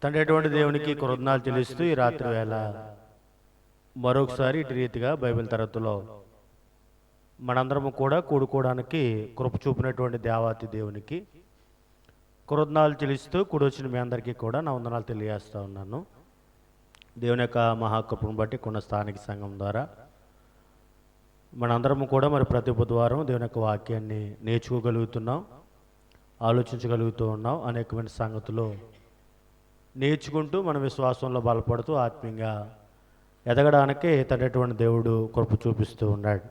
తండ్రి అటువంటి దేవునికి కృతజ్ఞతలు చెల్లిస్తూ ఈ రాత్రి వేళ మరొకసారి ఇటు రీతిగా బైబిల్ తరగతిలో మనందరము కూడా కూడుకోవడానికి కృప చూపినటువంటి దేవాతి దేవునికి కృతజ్ఞతలు చెల్లిస్తూ కూడొచ్చిన మీ అందరికీ కూడా నా వందనాలు తెలియజేస్తూ ఉన్నాను. దేవుని యొక్క మహాకృపను బట్టి కొన్న స్థానిక సంఘం ద్వారా మనందరము కూడా మరి ప్రతి బుధవారం దేవుని యొక్క వాక్యాన్ని నేర్చుకోగలుగుతున్నాం, ఆలోచించగలుగుతూ ఉన్నాం. అనేకమైన సంగతులు నేర్చుకుంటూ మన విశ్వాసంలో బలపడుతూ ఆత్మీయంగా ఎదగడానికి తండ్రి దేవుడు కృప చూపిస్తూ ఉన్నాడు.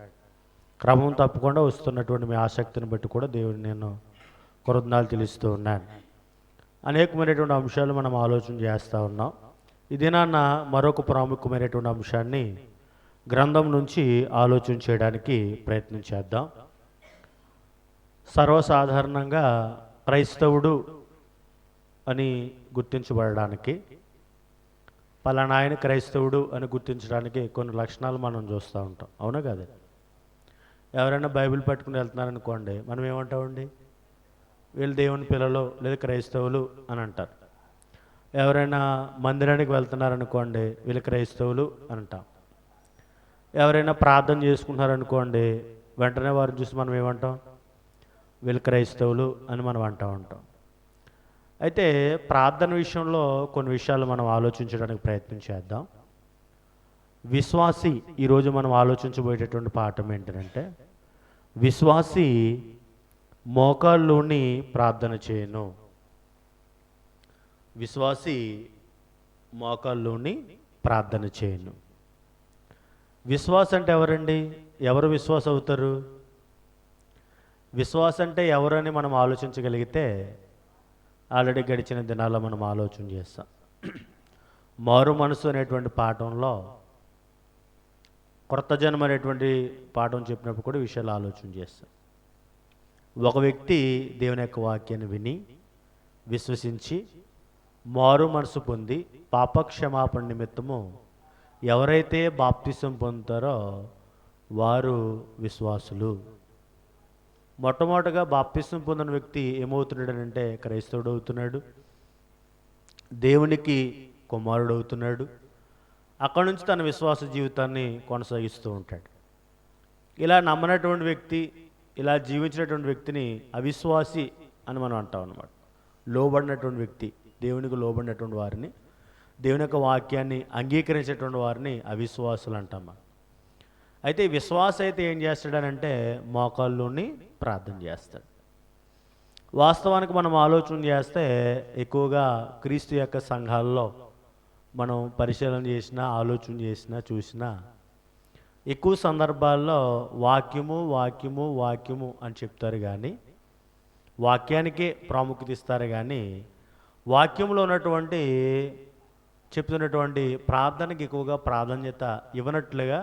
క్రమం తప్పకుండా వస్తున్నటువంటి మీ ఆసక్తిని బట్టి కూడా దేవుడిని నేను కృతజ్ఞతలు తెలుస్తూ ఉన్నాను. అనేకమైనటువంటి అంశాలు మనం ఆలోచన చేస్తూ ఉన్నాం. ఇదేనాన్న మరొక ప్రాముఖ్యమైనటువంటి అంశాన్ని గ్రంథం నుంచి ఆలోచన చేయడానికి ప్రయత్నం చేద్దాం. సర్వసాధారణంగా క్రైస్తవుడు అని గుర్తించబడడానికి, పలానా ఆయన క్రైస్తవుడు అని గుర్తించడానికి కొన్ని లక్షణాలు మనం చూస్తూ ఉంటాం. అవునా కదా? ఎవరైనా బైబిల్ పట్టుకుని వెళ్తున్నారనుకోండి, మనం ఏమంటామండి? వీళ్ళు దేవుని పిల్లలు లేదా క్రైస్తవులు అని అంటారు. ఎవరైనా మందిరానికి వెళ్తున్నారనుకోండి, వీళ్ళు క్రైస్తవులు అని అంటాం. ఎవరైనా ప్రార్థన చేసుకుంటున్నారనుకోండి, వెంటనే వారిని చూసి మనం ఏమంటాం? వీళ్ళు క్రైస్తవులు అని మనం అంటూ ఉంటాం. అయితే ప్రార్థన విషయంలో కొన్ని విషయాలు మనం ఆలోచించడానికి ప్రయత్నం చేద్దాం. విశ్వాసి, ఈరోజు మనం ఆలోచించబోయేటటువంటి పాఠం ఏంటంటే, విశ్వాసి మోకాల్లోని ప్రార్థన చేయను. విశ్వాసి మోకాల్లోని ప్రార్థన చేయను. విశ్వాసం అంటే ఎవరండి? ఎవరు విశ్వాసం అవుతారు? విశ్వాసం అంటే ఎవరని మనం ఆలోచించగలిగితే ఆల్రెడీ గడిచిన దినాల్లో మనం ఆలోచన చేస్తాం. మారు మనసు అనేటువంటి పాఠంలో కొత్త జన్మ అనేటువంటి పాఠం చెప్పినప్పుడు కూడా విషయాలు ఆలోచన చేస్తాం. ఒక వ్యక్తి దేవుని యొక్క వాక్యాన్ని విని విశ్వసించి మారు మనసు పొంది పాపక్షమాపణ నిమిత్తము ఎవరైతే బాప్తిసం పొందుతారో వారు విశ్వాసులు. మొట్టమొదటిగా బాప్తిసం పొందిన వ్యక్తి ఏమవుతున్నాడనంటే క్రైస్తవుడు అవుతున్నాడు, దేవునికి కుమారుడు అవుతున్నాడు. అక్కడి నుంచి తన విశ్వాస జీవితాన్ని కొనసాగిస్తూ ఉంటాడు. ఇలా నమ్మనటువంటి వ్యక్తి, ఇలా జీవించినటువంటి వ్యక్తిని అవిశ్వాసి అని మనం అంటాం అన్నమాట. లోబడినటువంటి వ్యక్తి, దేవునికి లోబడినటువంటి వారిని, దేవుని యొక్క వాక్యాన్ని అంగీకరించేటువంటి వారిని అవిశ్వాసులు అంటాం. అయితే విశ్వాస అయితే ఏం చేస్తాడనంటే మోకాల్లోని ప్రార్థన చేస్తాడు. వాస్తవానికి మనం ఆలోచన చేస్తే ఎక్కువగా క్రీస్తు యొక్క సంఘాల్లో మనం పరిశీలన చేసినా, ఆలోచన చేసినా, చూసినా ఎక్కువ సందర్భాల్లో వాక్యము వాక్యము వాక్యము అని చెప్తారు, కానీ వాక్యానికే ప్రాముఖ్యత ఇస్తారు. కానీ వాక్యంలో ఉన్నటువంటి చెప్తున్నటువంటి ప్రార్థనకి ఎక్కువగా ప్రాధాన్యత ఇవ్వనట్లుగా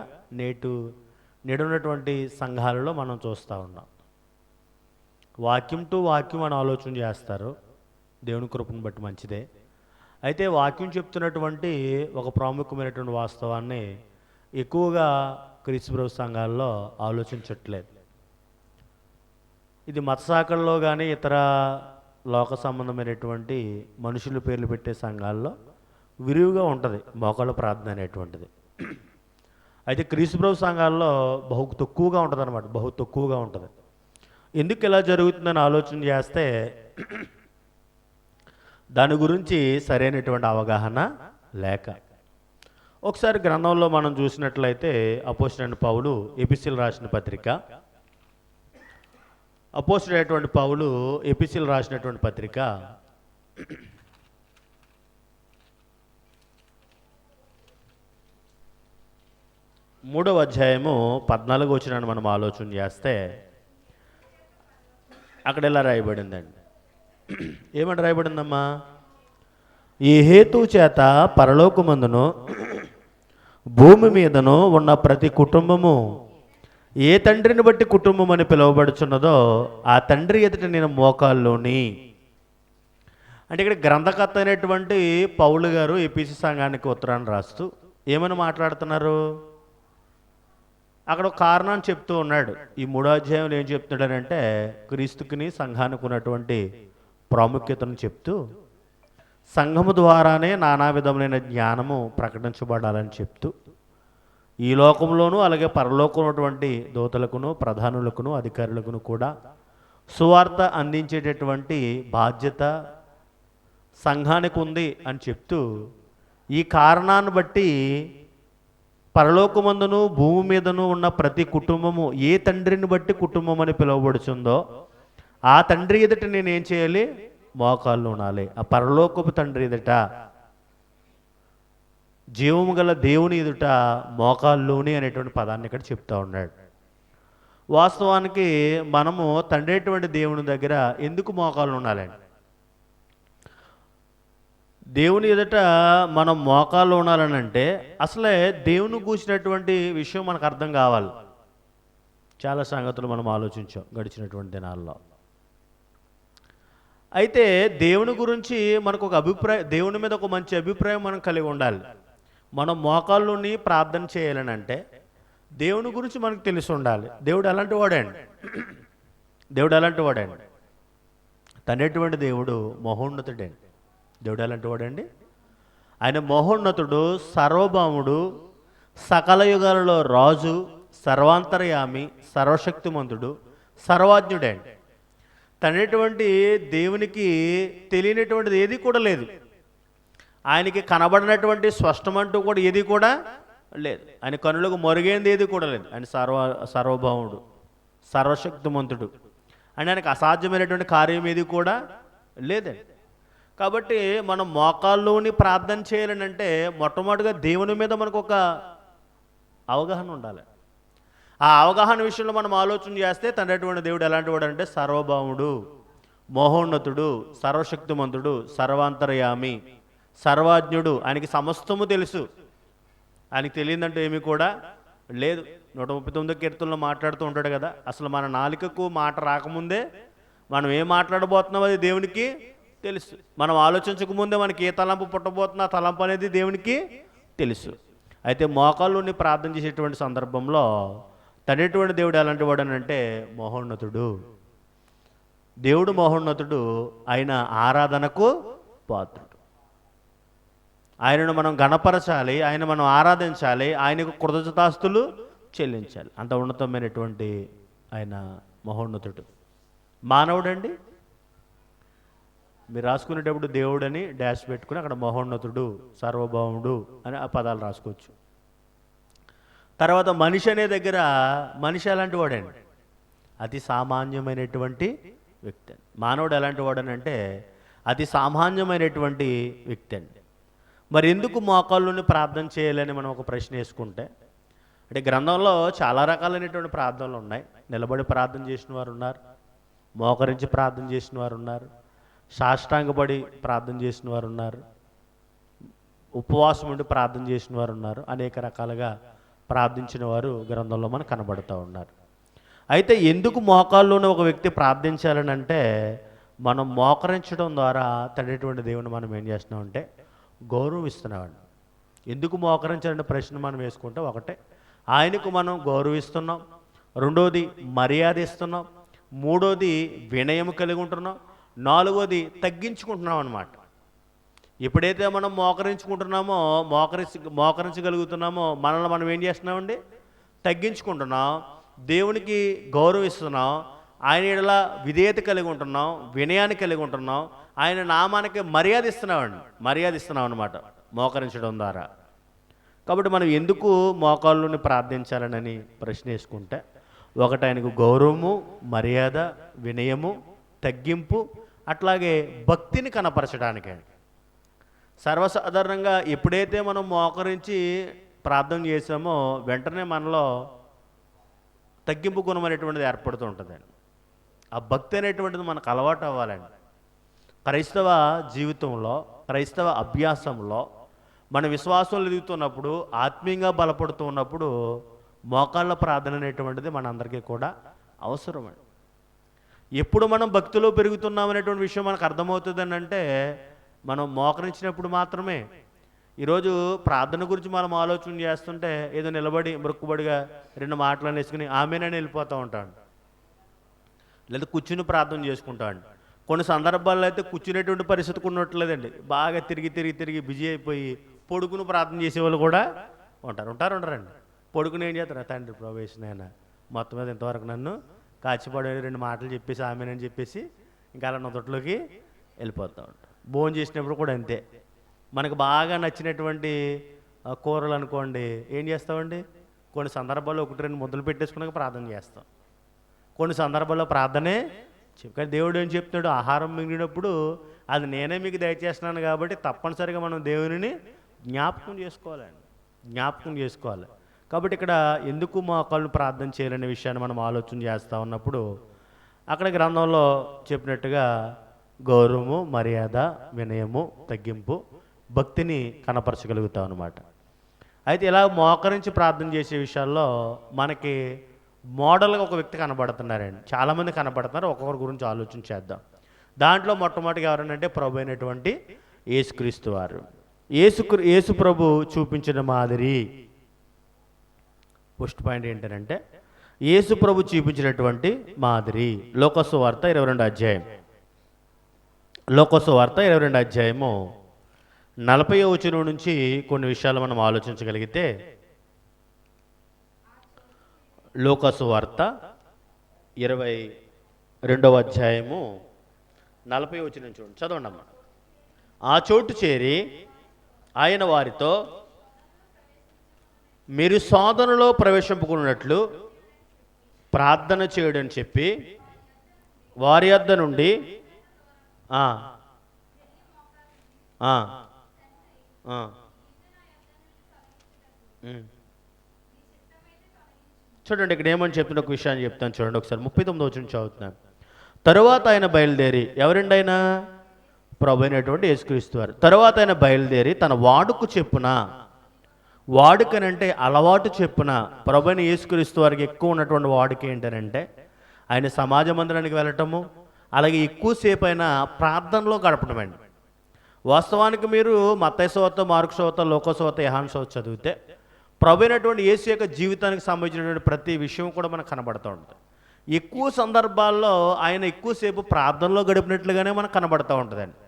నేడున్నటువంటి సంఘాలలో మనం చూస్తూ ఉన్నాం. వాక్యం టు వాక్యం అని ఆలోచన చేస్తారు. దేవుని కృపను బట్టి మంచిదే. అయితే వాక్యం చెప్తున్నటువంటి ఒక ప్రాముఖ్యమైనటువంటి వాస్తవాన్ని ఎక్కువగా క్రీస్తు సంఘాల్లో ఆలోచించట్లేదు. ఇది మత శాఖల్లో కానీ ఇతర లోక సంబంధమైనటువంటి మనుషుల పేర్లు పెట్టే సంఘాల్లో విరివిగా ఉంటుంది మోకాళ్ళ ప్రార్థన అనేటువంటిది. అయితే క్రీస్తు సంఘాల్లో బహు తక్కువగా ఉంటుంది అన్నమాట, బహు తక్కువగా ఉంటుంది. ఎందుకు ఇలా జరుగుతుందని ఆలోచన చేస్తే దాని గురించి సరైనటువంటి అవగాహన లేక. ఒకసారి గ్రంథంలో మనం చూసినట్లయితే అపోస్తలుడైన పౌలు ఎపిసిల్ రాసిన పత్రిక, అపోస్తలుడైనటువంటి పౌలు ఎపిసిల్ రాసినటువంటి పత్రిక 3వ అధ్యాయము 14వ వచనాన్ని మనం ఆలోచన చేస్తే అక్కడ ఎలా రాయబడిందండి? ఏమని రాయబడిందమ్మా? ఈ హేతు చేత పరలోకమందును భూమి మీదను ఉన్న ప్రతి కుటుంబము ఏ తండ్రిని బట్టి కుటుంబం అని పిలువబడుచున్నదో ఆ తండ్రి ఎదుట నేను మోకాల్లోని. అంటే ఇక్కడ గ్రంథకర్త అయినటువంటి పౌలు గారు ఎపిసి సంఘానికి ఉత్తరాన్ని రాస్తూ ఏమని మాట్లాడుతున్నారు? అక్కడ ఒక కారణాన్ని చెప్తూ ఉన్నాడు. ఈ 3వ అధ్యాయంలో ఏం చెప్తున్నాడనంటే క్రీస్తుకుని సంఘానికి ఉన్నటువంటి ప్రాముఖ్యతను చెప్తూ సంఘము ద్వారానే నానా విధములైన జ్ఞానము ప్రకటించబడాలని చెప్తూ ఈ లోకంలోనూ అలాగే పరలోకంలో ఉన్నటువంటి దూతలకును ప్రధానులకును అధికారులకును కూడా సువార్త అందించేటటువంటి బాధ్యత సంఘానికి ఉంది అని చెప్తూ ఈ కారణాన్ని బట్టి పరలోకమందును భూమి మీదను ఉన్న ప్రతి కుటుంబము ఏ తండ్రిని బట్టి కుటుంబం అని పిలువబడుచుందో ఆ తండ్రి ఎదుట నేనేం చేయాలి? మోకాళ్ళు ఉనాలి. ఆ పరలోకపు తండ్రి ఎదుట, జీవము గల దేవుని ఎదుట మోకాళ్ళుని అనేటువంటి పదాన్ని ఇక్కడ చెప్తా ఉన్నాడు. వాస్తవానికి మనము తండ్రి అటువంటి దేవుని దగ్గర ఎందుకు మోకాళ్ళు ఉండాలండి? దేవుని ఎదుట మనం మోకాళ్ళు ఉండాలని అంటే అసలే దేవుని కూర్చున్నటువంటి విషయం మనకు అర్థం కావాలి. చాలా సంగతులు మనం ఆలోచించాం గడిచినటువంటి దినాల్లో. అయితే దేవుని గురించి మనకు ఒక అభిప్రాయం, దేవుని మీద ఒక మంచి అభిప్రాయం మనం కలిగి ఉండాలి. మనం మోకాళ్ళుని ప్రార్థన చేయాలని అంటే దేవుని గురించి మనకు తెలిసి ఉండాలి. దేవుడు ఎలాంటి వాడండి? దేవుడు ఎలాంటి వాడండి? తనేటువంటి దేవుడు మహోన్నతుడండి. దేవుడు ఎలాంటి వాడండి? ఆయన మహోన్నతుడు, సర్వభౌముడు, సకల యుగాలలో రాజు, సర్వాంతర్యామి, సర్వశక్తిమంతుడు, సర్వజ్ఞుడండి. తనేటువంటి దేవునికి తెలియనటువంటిది ఏది కూడా లేదు. ఆయనకి కనబడినటువంటి స్పష్టమంటూ కూడా ఏది కూడా లేదు. ఆయన కనులకు మరుగైంది ఏది కూడా లేదు. ఆయన సర్వభౌముడు, సర్వశక్తిమంతుడు, అని ఆయనకు అసాధ్యమైనటువంటి కార్యం ఏది కూడా లేదండి. కాబట్టి మనం మోకాల్లోని ప్రార్థన చేయాలని అంటే మొట్టమొదటిగా దేవుని మీద మనకు ఒక అవగాహన ఉండాలి. ఆ అవగాహన విషయంలో మనం ఆలోచన చేస్తే తండ్రి దేవుడు ఎలాంటి వాడు అంటే సర్వభౌముడు, మహోన్నతుడు, సర్వశక్తిమంతుడు, సర్వాంతర్యామి, సర్వజ్ఞుడు. ఆయనకి సమస్తము తెలుసు. ఆయనకి తెలియదంటే ఏమీ కూడా లేదు. 139 కీర్తనలో మాట్లాడుతూ ఉంటాడు కదా, అసలు మన నాలుకకు మాట రాకముందే మనం ఏం మాట్లాడబోతున్నాం అది దేవునికి తెలుసు. మనం ఆలోచించకముందే మనకి ఏ తలంపు పుట్టబోతున్నా ఆ తలంపు అనేది దేవునికి తెలుసు. అయితే మోకాళ్ళుని ప్రార్థన చేసేటువంటి సందర్భంలో తనేటువంటి దేవుడు ఎలాంటి వాడు అని అంటే మహోన్నతుడు. దేవుడు మహోన్నతుడు, ఆయన ఆరాధనకు పాత్రుడు. ఆయనను మనం గణపరచాలి, ఆయన మనం ఆరాధించాలి, ఆయనకు కృతజ్ఞతాస్తులు చెల్లించాలి. అంత ఉన్నతమైనటువంటి ఆయన మహోన్నతుడు. మానవుడండి, మీరు రాసుకునేటప్పుడు దేవుడని డాష్ పెట్టుకుని అక్కడ మహోన్నతుడు, సర్వభౌముడు అని ఆ పదాలు రాసుకోవచ్చు. తర్వాత మనిషి అనే దగ్గర మనిషి ఎలాంటి వాడండి? అతి సామాన్యమైనటువంటి వ్యక్తి అండి. మానవుడు ఎలాంటి వాడని అంటే అతి సామాన్యమైనటువంటి వ్యక్తి అండి. మరి ఎందుకు మోకాళ్ళుని ప్రార్థన చేయాలని మనం ఒక ప్రశ్న వేసుకుంటే, అంటే గ్రంథంలో చాలా రకాలైనటువంటి ప్రార్థనలు ఉన్నాయి. నిలబడి ప్రార్థన చేసిన వారు ఉన్నారు, మోకరించి ప్రార్థన చేసిన వారు ఉన్నారు, సాష్టాంగపడి ప్రార్థన చేసిన వారు ఉన్నారు, ఉపవాసం ఉండి ప్రార్థన చేసిన వారు ఉన్నారు. అనేక రకాలుగా ప్రార్థించిన వారు గ్రంథంలో మనకు కనబడుతూ ఉన్నారు. అయితే ఎందుకు మోకాల్లోనే ఒక వ్యక్తి ప్రార్థించాలని అంటే మనం మోకరించడం ద్వారా తండ్రి దేవుని మనం ఏం చేస్తున్నామంటే గౌరవిస్తున్నామండి. ఎందుకు మోకరించాలనే ప్రశ్న మనం వేసుకుంటే, ఒకటే ఆయనకు మనం గౌరవిస్తున్నాం, రెండోది మర్యాద ఇస్తున్నాం, మూడోది వినయం కలిగి ఉంటున్నాం, నాలుగోది తగ్గించుకుంటున్నాం అన్నమాట. ఎప్పుడైతే మనం మోకరించుకుంటున్నామో మోకరించగలుగుతున్నామో మనల్ని మనం ఏం చేస్తున్నామండి? తగ్గించుకుంటున్నాం, దేవునికి గౌరవిస్తున్నాం, ఆయన ఎడల విధేయత కలిగి ఉంటున్నాం, వినయాన్ని కలిగి ఉంటున్నాం, ఆయన నామానికి మర్యాద ఇస్తున్నాం అన్నమాట మోకరించడం ద్వారా. కాబట్టి మనం ఎందుకు మోకాళ్ళని ప్రార్థించాలనని ప్రశ్న వేసుకుంటే, ఒకటి ఆయనకు గౌరవము, మర్యాద, వినయము, తగ్గింపు, అట్లాగే భక్తిని కనపరచడానికి. సర్వసాధారణంగా ఎప్పుడైతే మనం మోకరించి ప్రార్థన చేసామో వెంటనే మనలో తగ్గింపు గుణం అనేటువంటిది ఏర్పడుతూ ఉంటుందండి. ఆ భక్తి అనేటువంటిది మనకు అలవాటు అవ్వాలండి. క్రైస్తవ జీవితంలో, క్రైస్తవ అభ్యాసంలో మన విశ్వాసంలో ఎదుగుతున్నప్పుడు, ఆత్మీయంగా బలపడుతూ ఉన్నప్పుడు మోకాళ్ళ ప్రార్థన అనేటువంటిది మనందరికీ కూడా అవసరమండి. ఎప్పుడు మనం భక్తిలో పెరుగుతున్నాం అనేటువంటి విషయం మనకు అర్థమవుతుందని అంటే మనం మోకరించినప్పుడు మాత్రమే. ఈరోజు ప్రార్థన గురించి మనం ఆలోచన చేస్తుంటే ఏదో నిలబడి మృక్కుబడిగా 2 మాటలను వేసుకుని ఆమెనని వెళ్ళిపోతూ ఉంటాడు, లేదా కూర్చుని ప్రార్థన చేసుకుంటాడు. కొన్ని సందర్భాల్లో అయితే కూర్చునేటువంటి పరిస్థితి ఉన్నట్లేదండి. బాగా తిరిగి తిరిగి తిరిగి బిజీ అయిపోయి పొడుకును ప్రార్థన చేసేవాళ్ళు కూడా ఉంటారండి. పొడుకుని ఏం చేస్తారు, తండ్రి ప్రవేశనైనా మొత్తం మీద ఇంతవరకు నన్ను కాచిపడే 2 మాటలు చెప్పేసి ఆమెనని చెప్పేసి ఇంకా అలా నొదట్లోకి వెళ్ళిపోతూ ఉంటాం. భోజనం చేసినప్పుడు కూడా అంతే. మనకు బాగా నచ్చినటువంటి కూరలు అనుకోండి, ఏం చేస్తామండి, కొన్ని సందర్భాల్లో 1-2 ముద్దలు పెట్టేసుకున్నాక ప్రార్థన చేస్తాం. కొన్ని సందర్భాల్లో ప్రార్థనే కానీ దేవుడు ఏం చెప్తున్నాడు, ఆహారం మిగిలినప్పుడు అది నేనే మీకు దయచేస్తున్నాను కాబట్టి తప్పనిసరిగా మనం దేవునిని జ్ఞాపకం చేసుకోవాలి. కాబట్టి ఇక్కడ ఎందుకు మోకాళ్ళు ప్రార్థన చేయాలనే విషయాన్ని మనం ఆలోచన చేస్తూ ఉన్నప్పుడు అక్కడ గ్రంథంలో చెప్పినట్టుగా గౌరవము, మర్యాద, వినయము, తగ్గింపు, భక్తిని కనపరచగలుగుతాం అన్నమాట. అయితే ఇలా మోకరించి ప్రార్థన చేసే విషయాల్లో మనకి మోడల్గా ఒక వ్యక్తి కనబడుతున్నారండి. చాలామంది కనబడుతున్నారు. ఒక్కొక్కరి గురించి ఆలోచన చేద్దాం. దాంట్లో మొట్టమొదటిగా ఎవరనంటే ప్రభు అయినటువంటి యేసుక్రీస్తు వారు. యేసు ప్రభు చూపించిన మాదిరి. ఫస్ట్ పాయింట్ ఏంటంటే యేసు ప్రభు చూపించినటువంటి మాదిరి. లోకసు వార్త 22వ అధ్యాయం. లోకసు వార్త 22వ అధ్యాయము 40వ వచనం నుంచి కొన్ని విషయాలు మనం ఆలోచించగలిగితే, లోకసు వార్త 22వ అధ్యాయము 40వ వచనం చూడండి, చదవండి అమ్మ. ఆ చోటు చేరి ఆయన వారితో, మీరు శోధనలో ప్రవేశింపుకున్నట్లు ప్రార్థన చేయడం చెప్పి వారి యొద్ద నుండి చూడండి, ఇక్కడ ఏమని చెప్తున్న ఒక విషయాన్ని చెప్తాను చూడండి ఒకసారి. 39వ వచనం చదువుతున్నాను. తరువాత ఆయన బయలుదేరి, ఎవరండి ఆయన? ప్రభు అయినటువంటి యేసుక్రీస్తు వారు. తరువాత ఆయన బయలుదేరి తన వాడుకు చెప్పున, వాడుకనంటే అలవాటు చెప్పున, ప్రభు అయిన యేసుక్రీస్తు వారికి ఎక్కువ ఉన్నటువంటి వాడుక ఏంటనంటే ఆయన సమాజ మందిరానికి వెళ్ళటము, అలాగే ఎక్కువసేపు అయినా ప్రార్థనలో గడపడం అండి. వాస్తవానికి మీరు మత్తయి సువార్త, మార్కు సువార్త, లోకా సువార్త, యోహాను సువార్త చదివితే ప్రభు అయినటువంటి యేసు యొక్క జీవితానికి సంబంధించినటువంటి ప్రతి విషయం కూడా మనకు కనబడుతూ ఉంటుంది. ఎక్కువ సందర్భాల్లో ఆయన ఎక్కువసేపు ప్రార్థనలో గడిపినట్లుగానే మనకు కనబడుతూ ఉంటుందండి.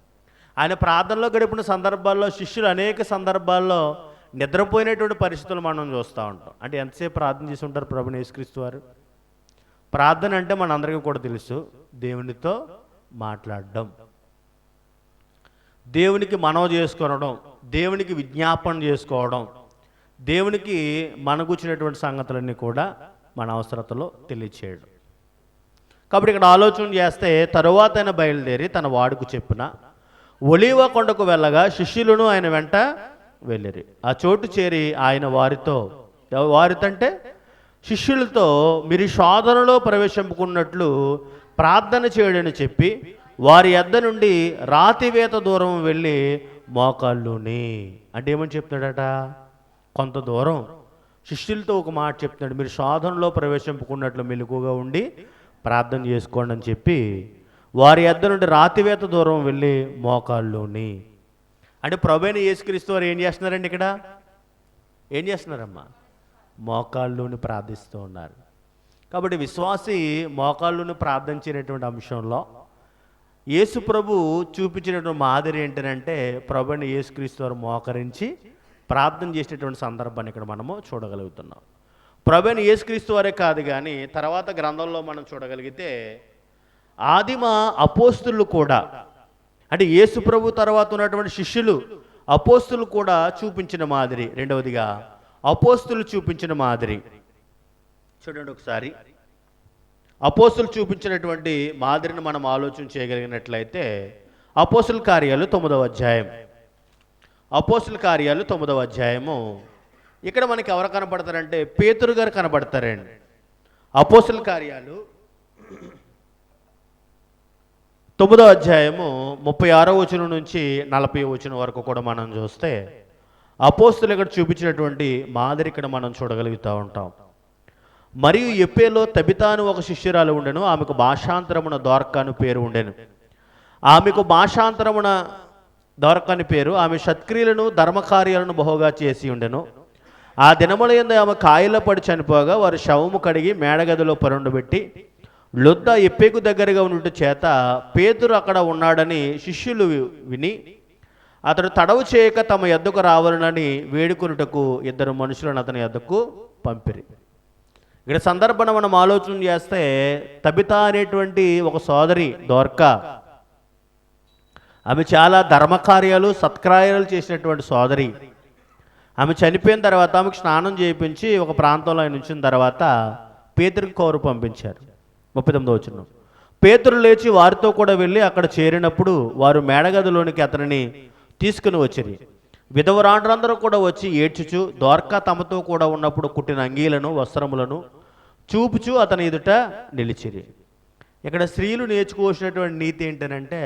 ఆయన ప్రార్థనలో గడిపిన సందర్భాల్లో శిష్యులు అనేక సందర్భాల్లో నిద్రపోయినటువంటి పరిస్థితులు మనం చూస్తూ ఉంటాం. అంటే ఎంతసేపు ప్రార్థన చేసి ఉంటారు ప్రభుని యేసుక్రీస్తు వారు? ప్రార్థన అంటే మనందరికీ కూడా తెలుసు, దేవునితో మాట్లాడడం, దేవునికి మనవ చేసుకోవడం, దేవునికి విజ్ఞాపన చేసుకోవడం, దేవునికి మనకూర్చినటువంటి సంగతులన్నీ కూడా మన అవసరతలో తెలియచేయడం. కాబట్టి ఇక్కడ ఆలోచన చేస్తే, తరువాత ఆయన బయలుదేరి తన వాడుకు చెప్పున ఒలీవ కొండకు వెళ్ళగా శిష్యులను ఆయన వెంట వెళ్ళిరి. ఆ చోటు చేరి ఆయన వారితో అంటే శిష్యులతో, మీరు శోధనలో ప్రవేశింపుకున్నట్లు ప్రార్థన చేయడని చెప్పి వారి యొద్ద నుండి రాతివేత దూరం వెళ్ళి మోకాళ్ళుని. అంటే ఏమని చెప్తున్నాడట? కొంత దూరం శిష్యులతో ఒక మాట చెప్తున్నాడు, మీరు శోధనలో ప్రవేశింపుకున్నట్లు మెలకుగా ఉండి ప్రార్థన చేసుకోండి అని చెప్పి వారి యొద్ద నుండి రాతివేత దూరం వెళ్ళి మోకాళ్ళుని. అంటే ప్రభువైన యేసుక్రీస్తు వారు ఏం చేస్తున్నారండి? ఇక్కడ ఏం చేస్తున్నారమ్మా? మోకాళ్ళుని ప్రార్థిస్తూ ఉన్నారు. కాబట్టి విశ్వాసి మోకాళ్ళుని ప్రార్థించినటువంటి అంశంలో యేసు ప్రభు చూపించినటువంటి మాదిరి ఏంటంటే ప్రభువైన యేసుక్రీస్తు వారు మోకరించి ప్రార్థన చేసినటువంటి సందర్భాన్ని ఇక్కడ మనము చూడగలుగుతున్నాం. ప్రభువైన యేసుక్రీస్తు వారే కాదు కానీ తర్వాత గ్రంథంలో మనం చూడగలిగితే ఆదిమ అపోస్తులు కూడా, అంటే యేసు ప్రభు తర్వాత ఉన్నటువంటి శిష్యులు అపోస్తులు కూడా చూపించిన మాదిరి. రెండవదిగా అపోస్తులు చూపించిన మాదిరి చూడండి ఒకసారి. అపోస్తులు చూపించినటువంటి మాదిరిని మనం ఆలోచన చేయగలిగినట్లయితే అపోస్తుల కార్యాలు 9వ అధ్యాయం. అపోస్తుల కార్యాలు 9వ అధ్యాయము. ఇక్కడ మనకి ఎవరు కనబడతారంటే పేతురు గారు కనబడతారండి. అపోస్తుల కార్యాలు 9వ అధ్యాయము 36వ వచనం నుంచి 40వ వచనం వరకు కూడా మనం చూస్తే అపోస్తులు ఇక్కడ చూపించినటువంటి మాదిరి ఇక్కడ మనం చూడగలుగుతూ ఉంటాం. మరియు ఎప్పేలో తబితాను ఒక శిష్యురాలు ఉండెను, ఆమెకు భాషాంతరమున దోర్కాను పేరు ఉండెను. ఆమెకు భాషాంతరమున దోర్కాని పేరు. ఆమె సత్క్రియలను ధర్మకార్యాలను బహుగా చేసి ఉండెను. ఆ దినముల యందు ఆమె కాయల పడి చనిపోగా వారు శవము కడిగి మేడగదిలో పరుండబెట్టి లొద్ద ఎప్పేకు దగ్గరగా ఉన్నట్టు చేత పేతురు అక్కడ ఉన్నాడని శిష్యులు విని అతడు తడవు చేయక తమ యొద్దకు రావాలని వేడుకొనుటకు ఇద్దరు మనుషులను అతని యొద్దకు పంపిరి. ఇక్కడ సందర్భాన్ని మనం ఆలోచన చేస్తే తబిత అనేటువంటి ఒక సోదరి దోర్కా, ఆమె చాలా ధర్మకార్యాలు సత్కార్యాలు చేసినటువంటి సోదరి. ఆమె చనిపోయిన తర్వాత ఆమెకు స్నానం చేయించి ఒక ప్రాంతంలో ఆయన ఉంచిన తర్వాత పేతురుకి కౌరు పంపించారు. 39వ వచనం. పేతురు లేచి వారితో కూడా వెళ్ళి అక్కడ చేరినప్పుడు వారు మేడగదిలోనికి అతనిని తీసుకుని వచ్చిరి. విధవరాండ్రందరూ కూడా వచ్చి ఏడ్చుచు దోర్కా తమతో కూడా ఉన్నప్పుడు కుట్టిన అంగీలను వస్త్రములను చూపుచు అతని ఎదుట నిలిచిరి. ఇక్కడ స్త్రీలు నేర్చుకోవాల్సినటువంటి నీతి ఏంటంటే,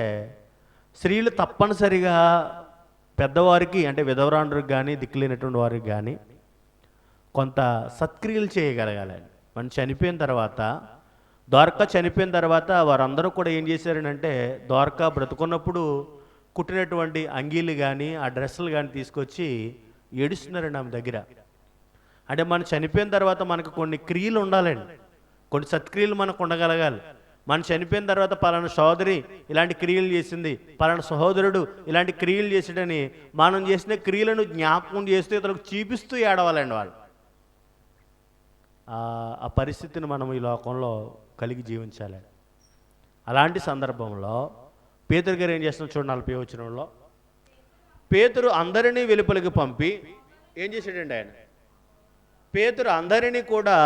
స్త్రీలు తప్పనిసరిగా పెద్దవారికి అంటే విధవరాండ్రికి కానీ దిక్కులేనటువంటి వారికి కానీ కొంత సత్క్రియలు చేయగలగాలి. మనం చనిపోయిన తర్వాత, ద్వారకా చనిపోయిన తర్వాత వారందరూ కూడా ఏం చేశారనంటే, ద్వారకా బ్రతుకున్నప్పుడు కుట్టినటువంటి అంగీలు కానీ ఆ డ్రెస్సులు కానీ తీసుకొచ్చి ఏడుస్తున్నారండి ఆమె దగ్గర. అంటే మనం చనిపోయిన తర్వాత మనకు కొన్ని క్రియలు ఉండాలండి, కొన్ని సత్క్రియలు మనకు ఉండగలగాలి. మనం చనిపోయిన తర్వాత పలానా సోదరి ఇలాంటి క్రియలు చేసింది, పలానా సహోదరుడు ఇలాంటి క్రియలు చేసాడని మనం చేసిన క్రియలను జ్ఞాపకం చేస్తూ ఇతరులకు చూపిస్తూ ఏడవాలండి వాళ్ళు. ఆ పరిస్థితిని మనం ఈ లోకంలో కలిగి జీవించాలి. అలాంటి సందర్భంలో పేతురు గారు ఏం చేస్తున్నారు చూడండి. 40వ వచనంలో పేతురు అందరినీ వెలుపలికి పంపి ఏం చేశాడండి ఆయన? పేతురు అందరినీ కూడా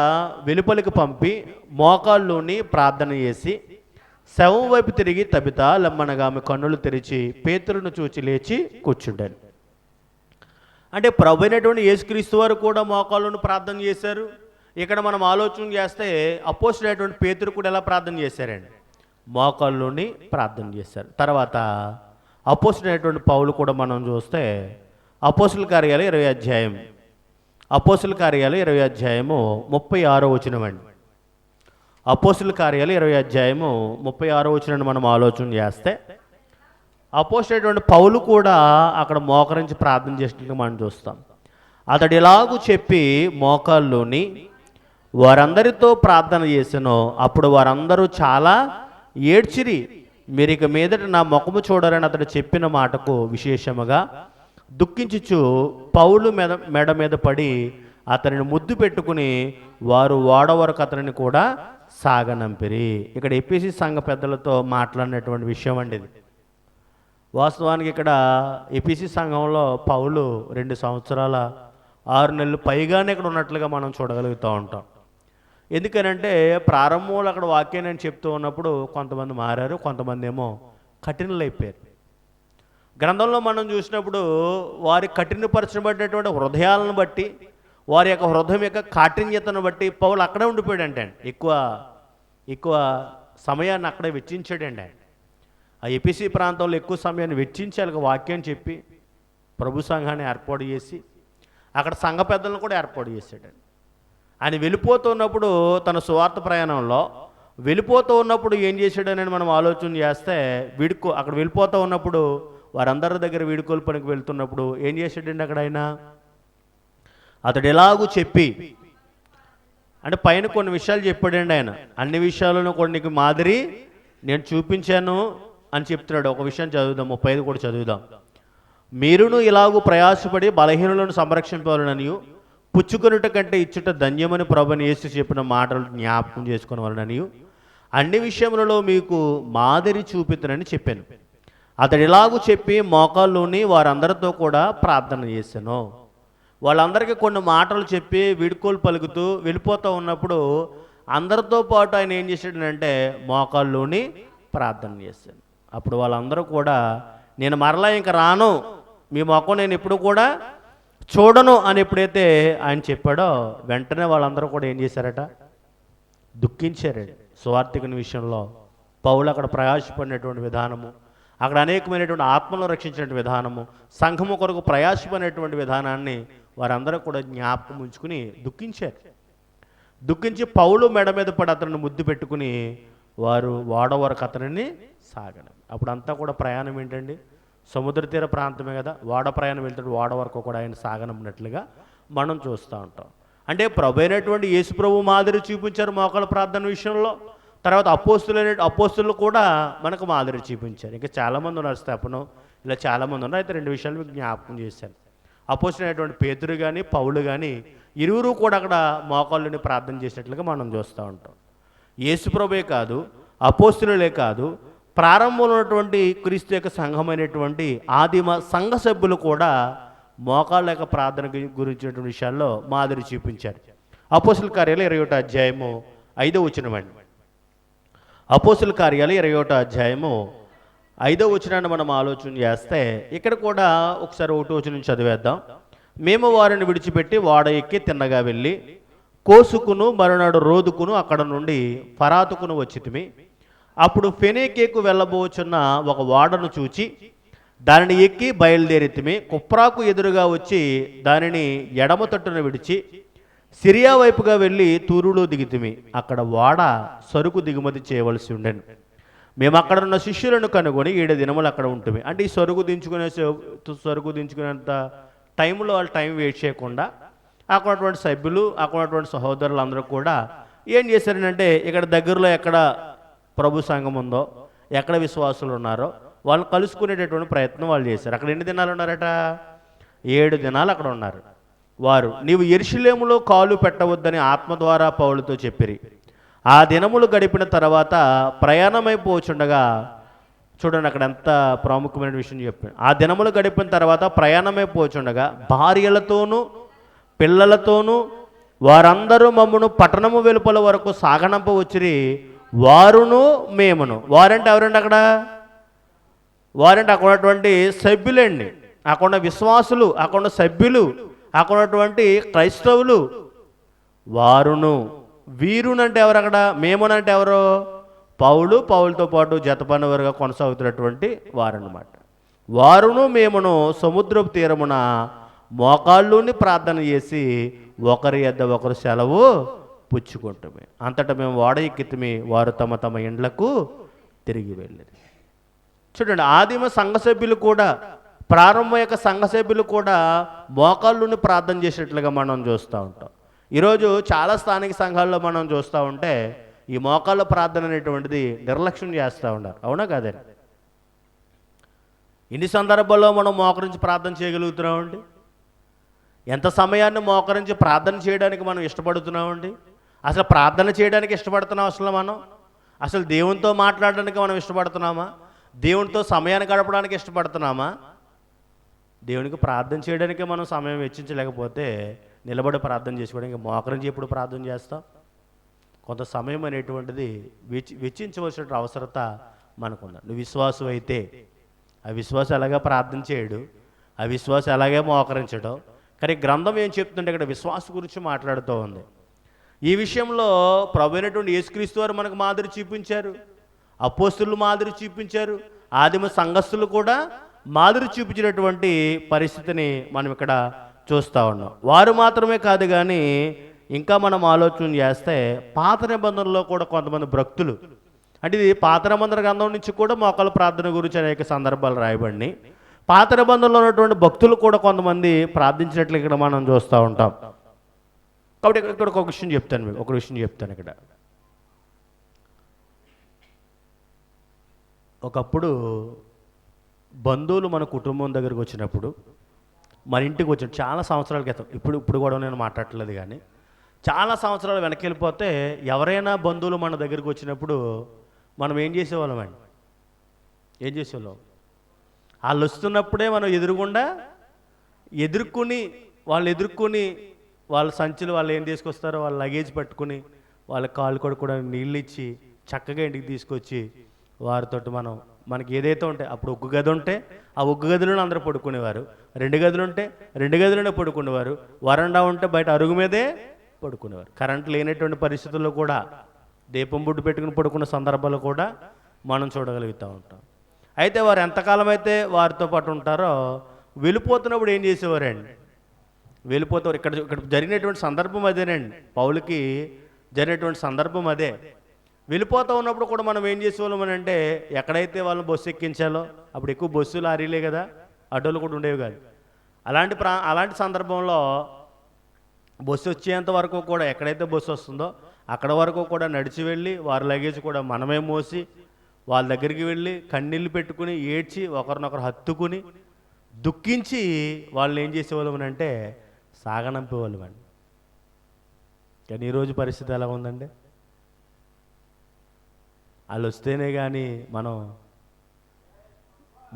వెలుపలికి పంపి మోకాళ్ళలోని ప్రార్థన చేసి శవం వైపు తిరిగి తబిత లమ్మనగా ఆమె కన్నులు తెరిచి పేతురును చూచి లేచి కూర్చుంటాను. అంటే ప్రభు అయినటువంటి యేసుక్రీస్తు వారు కూడా మోకాళ్ళను ప్రార్థన చేశారు. ఇక్కడ మనం ఆలోచన చేస్తే అపోస్తులైనటువంటి పేతురు కూడా ఎలా ప్రార్థన చేశారండి? మోకాళ్ళలోని ప్రార్థన చేశారు. తర్వాత అపోస్తులైనటువంటి పౌలు కూడా మనం చూస్తే అపోస్తుల కార్యాలు 20వ అధ్యాయం, అపోస్తుల కార్యాలు 20వ అధ్యాయము 36వ వచనం అండి. అపోస్తుల కార్యాలు 20వ అధ్యాయము 36వ వచనాన్ని మనం ఆలోచన చేస్తే అపోస్తులైనటువంటి పౌలు కూడా అక్కడ మోకరించి ప్రార్థన చేసినట్టు మనం చూస్తాం. అతడు ఇలాగూ చెప్పి మోకాల్లోని వారందరితో ప్రార్థన చేసాను. అప్పుడు వారందరూ చాలా ఏడ్చిరి. మీరు ఇక మీదట నా ముఖము చూడరని అతడు చెప్పిన మాటకు విశేషముగా దుఃఖించుచు పౌలు మెడ మీద పడి అతనిని ముద్దు పెట్టుకుని వారు ఓడ వరకు అతనిని కూడా సాగనంపిరి. ఇక్కడ ఎపిసి సంఘ పెద్దలతో మాట్లాడినటువంటి విషయం అండి ఇది. వాస్తవానికి ఇక్కడ ఎపిసి సంఘంలో పౌలు 2 సంవత్సరాల 6 నెలలు పైగానే ఇక్కడ ఉన్నట్లుగా మనం చూడగలుగుతూ ఉంటాం. ఎందుకనంటే ప్రారంభంలో అక్కడ వాక్యం నేను చెప్తూ ఉన్నప్పుడు కొంతమంది మారారు, కొంతమంది ఏమో కఠినలైపోయారు. గ్రంథంలో మనం చూసినప్పుడు వారి కఠినపరచబడినటువంటి హృదయాలను బట్టి, వారి యొక్క హృదయం యొక్క కాఠిన్యతను బట్టి పౌలు అక్కడే ఉండిపోయాడంటే ఎక్కువ సమయాన్ని అక్కడే వెచ్చించాడండి. ఆ ఎపిసి ప్రాంతంలో ఎక్కువ సమయాన్ని వెచ్చించి వాళ్ళకి వాక్యం చెప్పి ప్రభు సంఘాన్ని ఏర్పాటు చేసి అక్కడ సంఘ పెద్దలను కూడా ఏర్పాటు చేశాడండి. ఆయన వెళ్ళిపోతున్నప్పుడు తన సువార్త ప్రయాణంలో వెళ్ళిపోతూ ఉన్నప్పుడు ఏం చేశాడని మనం ఆలోచన చేస్తే అక్కడ వెళ్ళిపోతూ ఉన్నప్పుడు వారందరి దగ్గర వీడుకోలు పనికి వెళ్తున్నప్పుడు ఏం చేశాడండి అక్కడ ఆయన? అతడు ఎలాగూ చెప్పి అంటే పైన కొన్ని విషయాలు చెప్పాడండి ఆయన. అన్ని విషయాలను కూడా నీకు మాదిరి నేను చూపించాను అని చెప్తున్నాడు. ఒక విషయం చదువుదాం, 35 కూడా చదువుదాం. మీరును ఇలాగూ ప్రయాసపడి బలహీనులను సంరక్షింపాలననియు పుచ్చుకొనుట కంటే ఇచ్చుట ధన్యమని ప్రభుని యేసు చెప్పిన మాటలు జ్ఞాపకం చేసుకుని వలననియు అన్ని విషయములలో మీకు మాదిరి చూపితనని చెప్పాను. అతడు ఇలాగూ చెప్పి మోకాల్లోని వారందరితో కూడా ప్రార్థన చేశాను. వాళ్ళందరికీ కొన్ని మాటలు చెప్పి వీడుకోలు పలుకుతూ వెళ్ళిపోతూ ఉన్నప్పుడు అందరితో పాటు ఆయన ఏం చేశాడనంటే మోకాల్లోని ప్రార్థన చేశాను. అప్పుడు వాళ్ళందరూ కూడా నేను మరలా ఇంక రాను, మీ మొఖం నేను ఎప్పుడు కూడా చూడను అని ఎప్పుడైతే ఆయన చెప్పాడో వెంటనే వాళ్ళందరూ కూడా ఏం చేశారట? దుఃఖించారండి. సువార్థికుని విషయంలో పౌలు అక్కడ ప్రయాసపడినటువంటి విధానము, అక్కడ అనేకమైనటువంటి ఆత్మలను రక్షించినటువంటి విధానము, సంఘము కొరకు ప్రయాసపడినటువంటి విధానాన్ని వారందరూ కూడా జ్ఞాపకం ఉంచుకుని దుఃఖించారు. దుఃఖించి పౌలు మెడ మీద పడి అతనిని ముద్దు పెట్టుకుని వారు ఓడ వరకు అతనిని సాగడం. అప్పుడు అంతా కూడా ప్రయాణం ఏంటండి? సముద్ర తీర ప్రాంతమే కదా, ఓడ ప్రయాణం వెళ్తాడు, ఓడ వరకు కూడా ఆయన సాగనన్నట్లుగా మనం చూస్తూ ఉంటాం. అంటే ప్రభు అయినటువంటి యేసు ప్రభు మాదిరి చూపించారు మోకాళ్ళ ప్రార్థన విషయంలో. తర్వాత అపోస్తులు కూడా మనకు మాదిరి చూపించారు. ఇంకా చాలామంది ఉన్నారు, స్తెఫను, ఇలా చాలామంది ఉన్నారు. అయితే రెండు విషయాలు మీకు జ్ఞాపకం చేశాను. అపోస్తులైనటువంటి పేతురు కానీ పౌలు కానీ ఇరువురు కూడా అక్కడ మోకాళ్ళని ప్రార్థన చేసినట్లుగా మనం చూస్తూ ఉంటాం. యేసుప్రభువే కాదు, అపోస్తులే కాదు, ప్రారంభంలో ఉన్నటువంటి క్రీస్తు యొక్క సంఘమైనటువంటి ఆదిమ సంఘ సభ్యులు కూడా మోకాళ్ళ యొక్క ప్రార్థన గురించినటువంటి విషయాల్లో మాదిరి చూపించారు. అపోస్తుల కార్యాలు 21వ అధ్యాయము 5వ వచనమండి. అపోస్తుల కార్యాలు 21వ అధ్యాయము 5వ వచనాన్ని మనం ఆలోచన చేస్తే ఇక్కడ కూడా ఒకసారి 1వ వచనం చదివేద్దాం. మేము వారిని విడిచిపెట్టి వాడ ఎక్కి తిన్నగా వెళ్ళి కోసుకును మరునాడు రోదుకును అక్కడ నుండి ఫరాతుకును వచ్చితిమి. అప్పుడు ఫెనీకేకు వెళ్ళబోచున్న ఒక వాడను చూచి దానిని ఎక్కి బయలుదేరితిమి. కుప్రాకు ఎదురుగా వచ్చి దానిని ఎడమ తట్టున విడిచి సిరియా వైపుగా వెళ్ళి తూరులో దిగితిమి. అక్కడ వాడ సరుకు దిగుమతి చేయవలసి ఉండెను. మేము అక్కడ ఉన్న శిష్యులను కనుగొని 7 దినములు అక్కడ ఉంటుంది. అంటే ఈ సరుకు దించుకునేంత టైంలో వాళ్ళు టైం వేస్ట్ చేయకుండా అక్కడ ఉన్నటువంటి సభ్యులు, అక్కడ ఉన్నటువంటి సహోదరులు అందరూ కూడా ఏం చేశారంటే ఇక్కడ దగ్గరలో ఎక్కడ ప్రభు సంఘం ఉందో, ఎక్కడ విశ్వాసులు ఉన్నారో వాళ్ళు కలుసుకునేటటువంటి ప్రయత్నం వాళ్ళు చేశారు. అక్కడ ఎన్ని దినాలు ఉన్నారట? 7 దినాలు అక్కడ ఉన్నారు. వారు నీవు యెరూషలేములో కాలు పెట్టవద్దని ఆత్మ ద్వారా పౌలుతో చెప్పిరి. ఆ దినములు గడిపిన తర్వాత ప్రయాణమైపోచుండగా, చూడండి అక్కడ ఎంత ప్రాముఖ్యమైన విషయం చెప్పాను. ఆ దినములు గడిపిన తర్వాత ప్రయాణమైపోచుండగా భార్యలతోనూ పిల్లలతోనూ వారందరూ మమ్మను పట్టణము వెలుపల వరకు సాగనంప వచ్చిరి. వారును మేమును, వారంటే ఎవరండి అక్కడ? వారంటే అక్కడ ఉన్నటువంటి సభ్యులండి, అక్కడ ఉన్న విశ్వాసులు, అక్కడ ఉన్న సభ్యులు, అక్కడ ఉన్నటువంటి క్రైస్తవులు. వారును, వీరునంటే ఎవరు? అక్కడ మేమునంటే ఎవరు? పౌలుతో పాటు జతపనివారుగా కొనసాగుతున్నటువంటి వారన్నమాట. వారును మేమును సముద్రపు తీరమున మోకాళ్ళుని ప్రార్థన చేసి ఒకరి యొద్ద ఒకరు సెలవు పుచ్చుకుంటమే. అంతటా మేము వాడ ఎక్కితిమి. వారు తమ తమ ఇండ్లకు తిరిగి వెళ్ళేది. చూడండి, ఆదిమ సంఘ సభ్యులు కూడా, ప్రారంభ యొక్క సంఘ సభ్యులు కూడా మోకాళ్ళుని ప్రార్థన చేసేట్లుగా మనం చూస్తూ ఉంటాం. ఈరోజు చాలా స్థానిక సంఘాల్లో మనం చూస్తూ ఉంటే ఈ మోకాళ్ళ ప్రార్థన అనేటువంటిది నిర్లక్ష్యం చేస్తూ ఉన్నారు. అవునా కాదే? ఇన్ని సందర్భాల్లో మనం మోకరించి ప్రార్థన చేయగలుగుతున్నామండి? ఎంత సమయాన్ని మోకరించి ప్రార్థన చేయడానికి మనం ఇష్టపడుతున్నామండి? అసలు ప్రార్థన చేయడానికి ఇష్టపడుతున్నాం? అసలు దేవునితో మాట్లాడడానికి మనం ఇష్టపడుతున్నామా? దేవునితో సమయాన్ని గడపడానికి ఇష్టపడుతున్నామా? దేవునికి ప్రార్థన చేయడానికి మనం సమయం వెచ్చించలేకపోతే నిలబడి ప్రార్థన చేసుకోవడానికి మోకరించి ఎప్పుడు ప్రార్థన చేస్తాం? కొంత సమయం అనేటువంటిది వెచ్చించవలసిన అవసరత మనకుంది. నువ్వు విశ్వాసం అయితే ఆ విశ్వాసం ఎలాగే ప్రార్థన చేయడు, ఆ విశ్వాసం ఎలాగే మోకరించడం. కానీ గ్రంథం ఏం చెప్తుంటే ఇక్కడ విశ్వాసం గురించి మాట్లాడుతూ ఉంది. ఈ విషయంలో ప్రభు అయినటువంటి యేసుక్రీస్తు వారు మనకు మాదిరి చూపించారు, అపోస్తులు మాదిరి చూపించారు, ఆదిమ సంఘస్థులు కూడా మాదిరి చూపించినటువంటి పరిస్థితిని మనం ఇక్కడ చూస్తూ ఉన్నాం. వారు మాత్రమే కాదు కానీ ఇంకా మనం ఆలోచన చేస్తే పాత నిబంధనలో కూడా కొంతమంది భక్తులు, అంటే ఇది పాత నిబంధన గ్రంథం నుంచి కూడా మోకాళ్ళ ప్రార్థన గురించి అనేక సందర్భాలు రాయబడినాయి. పాత నిబంధనలో ఉన్నటువంటి భక్తులు కూడా కొంతమంది ప్రార్థించినట్లు ఇక్కడ మనం చూస్తూ ఉంటాం. కాబట్టి ఇక్కడ ఒక విషయం చెప్తాను ఇక్కడ. ఒకప్పుడు బంధువులు మన కుటుంబం దగ్గరికి వచ్చినప్పుడు, మన ఇంటికి వచ్చిన చాలా సంవత్సరాల క్రితం, ఇప్పుడు కూడా నేను మాట్లాడట్లేదు కానీ చాలా సంవత్సరాలు వెనక్కి వెళ్ళిపోతే ఎవరైనా బంధువులు మన దగ్గరికి వచ్చినప్పుడు మనం ఏం చేసేవాళ్ళం? వాళ్ళు వస్తున్నప్పుడే మనం ఎదుర్కొని వాళ్ళ సంచులు వాళ్ళు ఏం తీసుకొస్తారో వాళ్ళ లగేజ్ పట్టుకుని వాళ్ళ కాళ్ళు కూడా నీళ్ళు ఇచ్చి చక్కగా ఇంటికి తీసుకొచ్చి వారితో మనకి ఏదైతే ఉంటే, అప్పుడు ఒక్క గది ఉంటే ఆ ఒక్క గదిలోనే అందరూ పడుకునేవారు, 2 గదులు ఉంటే 2 గదిలోనే పడుకునేవారు, వరండా ఉంటే బయట అరుగు మీదే పడుకునేవారు. కరెంట్ లేనటువంటి పరిస్థితుల్లో కూడా దీపం బుడ్డు పెట్టుకుని పడుకున్న సందర్భాలు కూడా మనం చూడగలుగుతూ ఉంటాం. అయితే వారు ఎంతకాలం అయితే వారితో పాటు ఉంటారో వెళ్ళిపోతున్నప్పుడు ఏం చేసేవారండి? వెళ్ళిపోతారు. ఇక్కడ జరిగినటువంటి సందర్భం అదేనండి, పౌలుకి జరిగినటువంటి సందర్భం అదే. వెళ్ళిపోతూ ఉన్నప్పుడు కూడా మనం ఏం చేసేవాళ్ళం అని అంటే, ఎక్కడైతే వాళ్ళని బస్సు ఎక్కించాలో, అప్పుడు ఎక్కువ బస్సు లారీలే కదా, ఆటోలు కూడా ఉండేవి కాదు. అలాంటి సందర్భంలో బస్సు వచ్చేంత వరకు కూడా ఎక్కడైతే బస్సు వస్తుందో అక్కడ వరకు కూడా నడిచి వెళ్ళి వారి లగేజ్ కూడా మనమే మోసి వాళ్ళ దగ్గరికి వెళ్ళి కన్నీళ్ళు పెట్టుకుని ఏడ్చి ఒకరినొకరు హత్తుకుని దుఃఖించి వాళ్ళని ఏం చేసేవాళ్ళం అంటే సాగనంపేవాళ్ళం అండి. కానీ ఈరోజు పరిస్థితి ఎలా ఉందండి? వాళ్ళు వస్తేనే కానీ మనం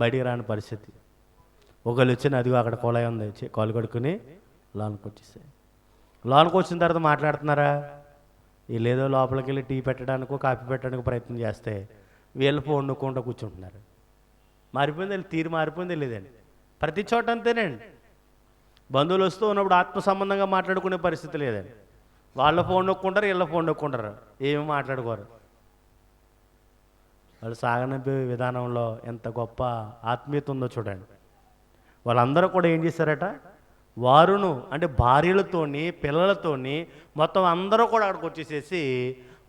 బయటికి రాని పరిస్థితి. ఒకళ్ళు వచ్చిన అదిగో అక్కడ కొలాయి ఉంది, కాలు కడుక్కుని లోనికి వచ్చేసాయి. లోనికి వచ్చిన తర్వాత మాట్లాడుతున్నారా? వీళ్ళేదో లోపలికి వెళ్ళి టీ పెట్టడానికో కాఫీ పెట్టడానికి ప్రయత్నం చేస్తే వీళ్ళు ఫోన్ నొక్కుంటూ కూర్చుంటున్నారు. మారిపోయింది, తీరు మారిపోయింది లేదండి. ప్రతి చోట అంతేనండి. బంధువులు వస్తూ ఉన్నప్పుడు ఆత్మ సంబంధంగా మాట్లాడుకునే పరిస్థితి లేదండి. వాళ్ళ ఫోన్ నొక్కుంటారు, వీళ్ళ ఫోన్ నొక్కుంటారు, ఏమి మాట్లాడుకోరు. వాళ్ళు సాగనంపే విధానంలో ఎంత గొప్ప ఆత్మీయత ఉందో చూడండి. వాళ్ళందరూ కూడా ఏం చేశారట? వారును అంటే భార్యలతోని పిల్లలతోని మొత్తం అందరూ కూడా అక్కడికి వచ్చేసేసి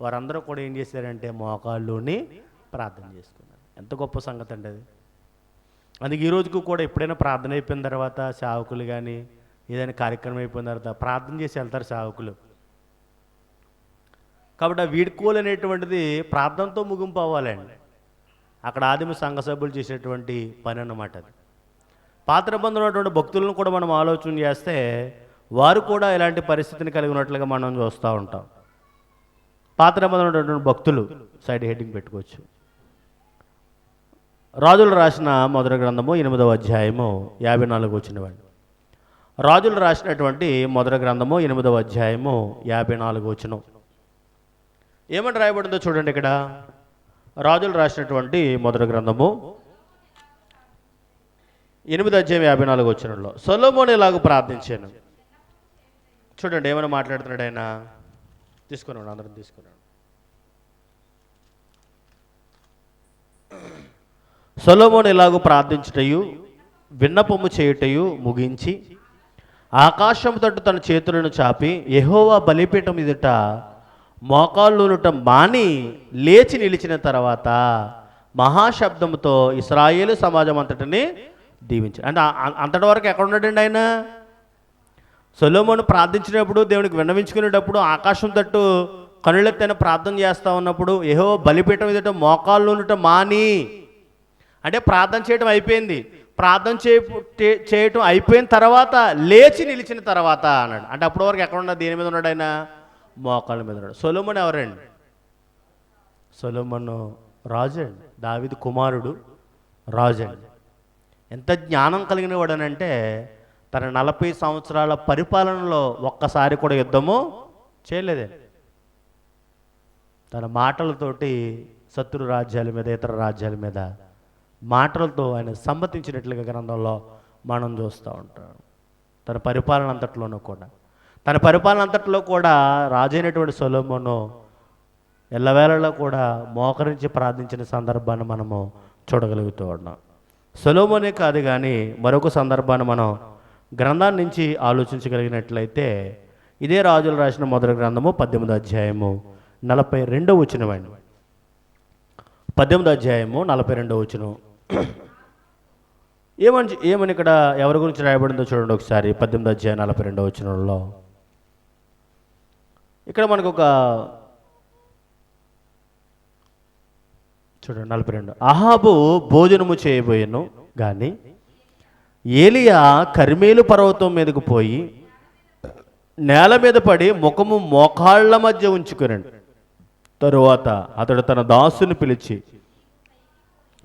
వారందరూ కూడా ఏం చేశారంటే మోకాళ్ళుని ప్రార్థన చేసుకున్నారు. ఎంత గొప్ప సంగతి అండి అది. అందుకే ఈ రోజుకు కూడా ఎప్పుడైనా ప్రార్థన అయిపోయిన తర్వాత సేవకులు కానీ ఏదైనా కార్యక్రమం అయిపోయిన తర్వాత ప్రార్థన చేసి వెళ్తారు సేవకులు. కాబట్టి ఆ వీడ్కోలు అనేటువంటిది ప్రార్థనతో ముగింపు అవ్వాలండి. అక్కడ ఆదిమ సంఘ సభ్యులు చేసేటువంటి పని అన్నమాట అది. పాత నిబంధనలో ఉన్నటువంటి భక్తులను కూడా మనం ఆలోచన చేస్తే వారు కూడా ఇలాంటి పరిస్థితిని కలిగి ఉన్నట్లుగా మనం చూస్తూ ఉంటాం. పాత నిబంధనలో ఉన్నటువంటి భక్తులు సైడ్ హెడ్డింగ్ పెట్టుకోవచ్చు. రాజులు రాసిన మొదటి గ్రంథము 8వ అధ్యాయము 54 వచ్చినవాడు. రాజులు రాసినటువంటి మొదటి గ్రంథము 8వ అధ్యాయము 54 వచనం ఏమని రాయబడిందో చూడండి. ఇక్కడ రాజులు రాసినటువంటి మొదటి గ్రంథము 8వ అధ్యాయం 54 వచనంలో సొలొమోను ఇలాగ ప్రార్థించాను. చూడండి ఏమైనా మాట్లాడుతున్నాడు ఆయన. తీసుకున్నాడు, అందరం తీసుకున్నాడు. సొలొమోను ఇలాగ ప్రార్థించుటయు విన్నపము చేయుటయు ముగించి ఆకాశం తట్టు తన చేతులను చాపి యెహోవా బలిపీఠం ఎదుట మోకాళ్ళునుట మాని లేచి నిలిచిన తర్వాత మహాశబ్దముతో ఇశ్రాయేలు సమాజం అంతటిని దీవించాడు. అంటే అంతటి వరకు ఎక్కడ ఉన్నాడండి ఆయన? సొలొమోను ప్రార్థించినప్పుడు, దేవునికి విన్నవించుకునేటప్పుడు ఆకాశం తట్టు కనులెత్తైన ప్రార్థన చేస్తూ ఉన్నప్పుడు యెహోవా బలిపీఠం ఎదుట మోకాళ్ళునుట మాని, అంటే ప్రార్థన చేయడం అయిపోయింది. ప్రార్థన చేయటం అయిపోయిన తర్వాత లేచి నిలిచిన తర్వాత అన్నాడు. అంటే అప్పటి వరకు ఎక్కడ ఉన్నాడు? దేని మీద ఉన్నాడు ఆయన? మోకాళ్ళ మీద ఉన్నాడు. సొలొమోను ఎవరండి? సొలొమోను రాజు అండి, దావీదు కుమారుడు, రాజు అండి. ఎంత జ్ఞానం కలిగిన వాడనంటే తన 40 సంవత్సరాల పరిపాలనలో ఒక్కసారి కూడా యుద్ధము చేయలేదండి. తన మాటలతోటి శత్రు రాజ్యాల మీద, ఇతర రాజ్యాల మీద మాటలతో ఆయన సమ్మతించినట్లుగా గ్రంథంలో మనం చూస్తూ ఉంటాం. తన పరిపాలన అంతట్లో కూడా రాజైనటువంటి సొలొమోను ఎల్లవేళలో కూడా మోకరించి ప్రార్థించిన సందర్భాన్ని మనము చూడగలుగుతూ ఉన్నాం. సొలొమోనే కాదు కానీ మరొక సందర్భాన్ని మనం గ్రంథాన్ని నుంచి ఆలోచించగలిగినట్లయితే ఇదే రాజులు రాసిన మొదటి గ్రంథము 18వ అధ్యాయము 42వ వచనం అండి. 18వ అధ్యాయము 42వ వచనం ఏమని ఇక్కడ ఎవరి గురించి రాయబడిందో చూడండి ఒకసారి. 18వ అధ్యాయం 42వ వచనంలో ఇక్కడ మనకు ఒక చూడండి 42. అహాబు భోజనము చేయబోయెను కానీ ఏలియా కర్మేలు పర్వతం మీదకు పోయి నేల మీద పడి ముఖము మోకాళ్ళ మధ్య ఉంచుకున్నాడు. తరువాత అతడు తన దాసుని పిలిచి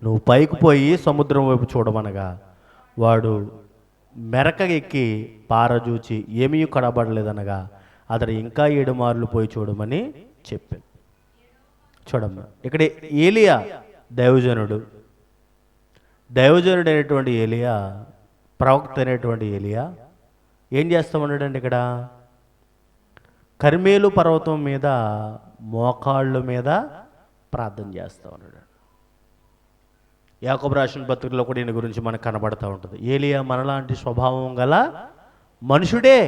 నువ్వు పైకి పోయి సముద్రం వైపు చూడమనగా వాడు మెరక ఎక్కి పారజూచి ఏమీ కనబడలేదనగా అతడు ఇంకా 7 మార్లు పోయి చూడమని చెప్పాను. చూడమ్మా, ఇక్కడ ఏలియా దైవజనుడు అయినటువంటి ఏలియా, ప్రవక్త అయినటువంటి ఏలియా ఏం చేస్తామన్నాడండి? ఇక్కడ కర్మేలు పర్వతం మీద మోకాళ్ళ మీద ప్రార్థన చేస్తూ ఉన్నాడు. యాకోబు రాసిన పత్రికలో కూడా ఈయన గురించి మనకు కనబడతా ఉంటుంది. ఏలియా మనలాంటి స్వభావం గల మనుషుడే.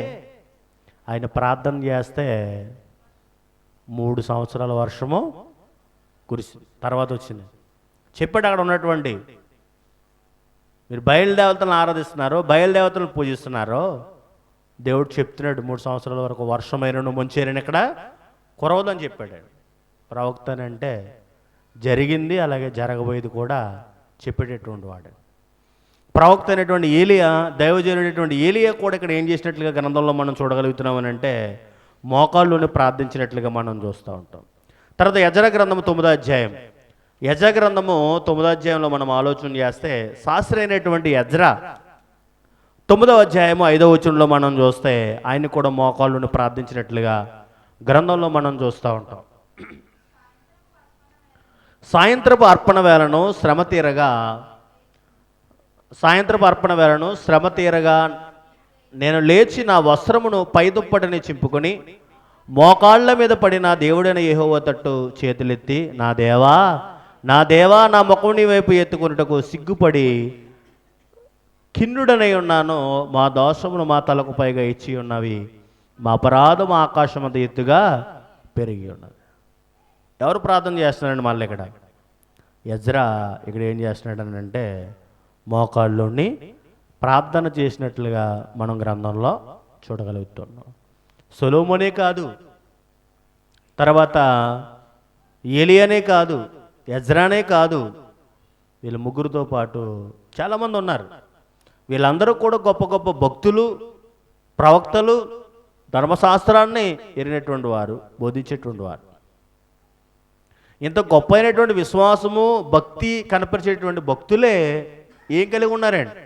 ఆయన ప్రార్థన చేస్తే 3 సంవత్సరాల వర్షము కురిసి తర్వాత వచ్చింది. చెప్పాడు అక్కడ ఉన్నటువంటి, మీరు బయలుదేవతలను ఆరాధిస్తున్నారో, బయలుదేవతలను పూజిస్తున్నారో, దేవుడు చెప్తున్నాడు 3 సంవత్సరాల వరకు వర్షమైనను మంచేరని ఇక్కడ కురవదని చెప్పాడు ఆయన. ప్రవక్త అని అంటే జరిగింది అలాగే జరగబోయేది కూడా చెప్పేటటువంటి వాడు. ప్రవక్త అనేటువంటి ఏలియా, దైవజనుడైనటువంటి ఏలియా కూడా ఇక్కడ ఏం చేసినట్లుగా గ్రంథంలో మనం చూడగలుగుతున్నామని అంటే మోకాళ్ళలోనే ప్రార్థించినట్లుగా మనం చూస్తూ ఉంటాం. తర్వాత యెజ్రా గ్రంథము 9వ అధ్యాయం. యెజ్రా గ్రంథము 9వ అధ్యాయంలో మనం ఆలోచన చేస్తే శాస్త్రి అయినటువంటి యెజ్రా 9వ అధ్యాయము 5వ వచనంలో మనం చూస్తే ఆయన కూడా మోకాళ్ళను ప్రార్థించినట్లుగా గ్రంథంలో మనం చూస్తూ ఉంటాం. సాయంత్రపు అర్పణ వేళను శ్రమ తీరగా నేను లేచి నా వస్త్రమును పైదుప్పటిని చింపుకొని మోకాళ్ళ మీద పడిన దేవుడైన యెహోవా తట్టు చేతులెత్తి నా దేవా నా ముఖం నీ వైపు ఎత్తుకొనుటకు సిగ్గుపడి ఖిన్నుడనై ఉన్నాను. మా దోషమును మా తలకు పైగా ఇచ్చి ఉన్నవి, మా అపరాధం ఆకాశమంత ఎత్తుగా పెరిగి ఉన్నది. ఎవరు ప్రార్థన చేస్తున్నారండి? మళ్ళీ ఇక్కడ యెజ్రా ఇక్కడ ఏం చేస్తున్నాడు అంటే మోకాళ్ళలోని ప్రార్థన చేసినట్లుగా మనం గ్రంథంలో చూడగలుగుతున్నాం. సొలొమోనే కాదు, తర్వాత ఏలియానే కాదు, యెజ్రానే కాదు, వీళ్ళ ముగ్గురితో పాటు చాలామంది ఉన్నారు. వీళ్ళందరూ కూడా గొప్ప గొప్ప భక్తులు, ప్రవక్తలు, ధర్మశాస్త్రాన్ని ఎరిగినటువంటి వారు, బోధించేటువంటి వారు. ఇంత గొప్ప అయినటువంటి విశ్వాసము, భక్తి కనపరిచేటువంటి భక్తులే ఏం కలిగి ఉన్నారండి?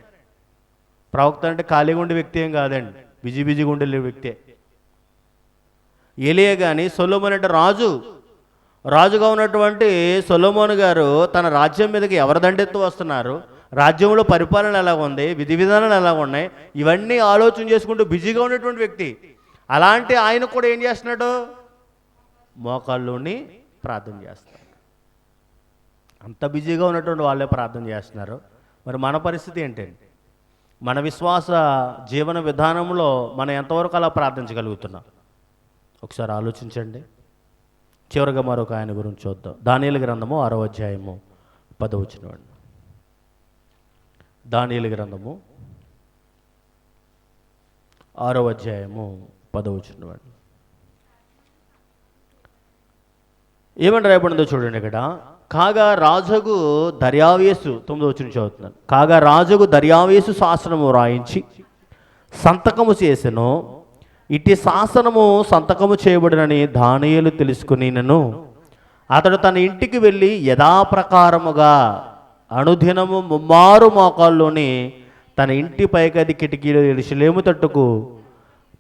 ప్రవక్త అంటే ఖాళీగా ఉండే వ్యక్తి ఏం కాదండి, బిజీగా ఉండే వ్యక్తే. ఏలియా కానీ, సొలొమోను అంటే రాజుగా ఉన్నటువంటి సొలొమోను గారు తన రాజ్యం మీదకి ఎవరి దండెత్తు వస్తున్నారు, రాజ్యంలో పరిపాలన ఎలా ఉంది, విధి విధానాలు ఎలా ఉన్నాయి, ఇవన్నీ ఆలోచన చేసుకుంటూ బిజీగా ఉన్నటువంటి వ్యక్తి. అలాంటి ఆయన కూడా ఏం చేస్తున్నాడు? మోకాళ్ళలోని ప్రార్థన చేస్తారు. అంత బిజీగా ఉన్నటువంటి వాళ్ళే ప్రార్థన చేస్తున్నారు. మరి మన పరిస్థితి ఏంటండి? మన విశ్వాస జీవన విధానంలో మనం ఎంతవరకు అలా ప్రార్థించగలుగుతున్నాం? ఒకసారి ఆలోచించండి. చివరిగా మరొక ఆయన గురించి చూద్దాం. దానియేలు గ్రంథము 6వ అధ్యాయము 10వ వచనం. దానియేలు గ్రంథము 6వ అధ్యాయము 10వ వచనం. ఏమని రాయబడిందో చూడండి ఇక్కడ. కాగా రాజుగు దర్యావేసు 9వ వచనం చదువుతున్నాను. కాగా రాజుగు దర్యావేసు శాసనము రాయించి సంతకము చేసెను. ఇట్టి శాసనము సంతకము చేయబడినని దానియేలు తెలుసుకునినను అతడు తన ఇంటికి వెళ్ళి యథాప్రకారముగా అనుదినము ముమ్మారు మోకాల్లోని తన ఇంటి పైగది కిటికీలు యెరూషలేము తట్టుకు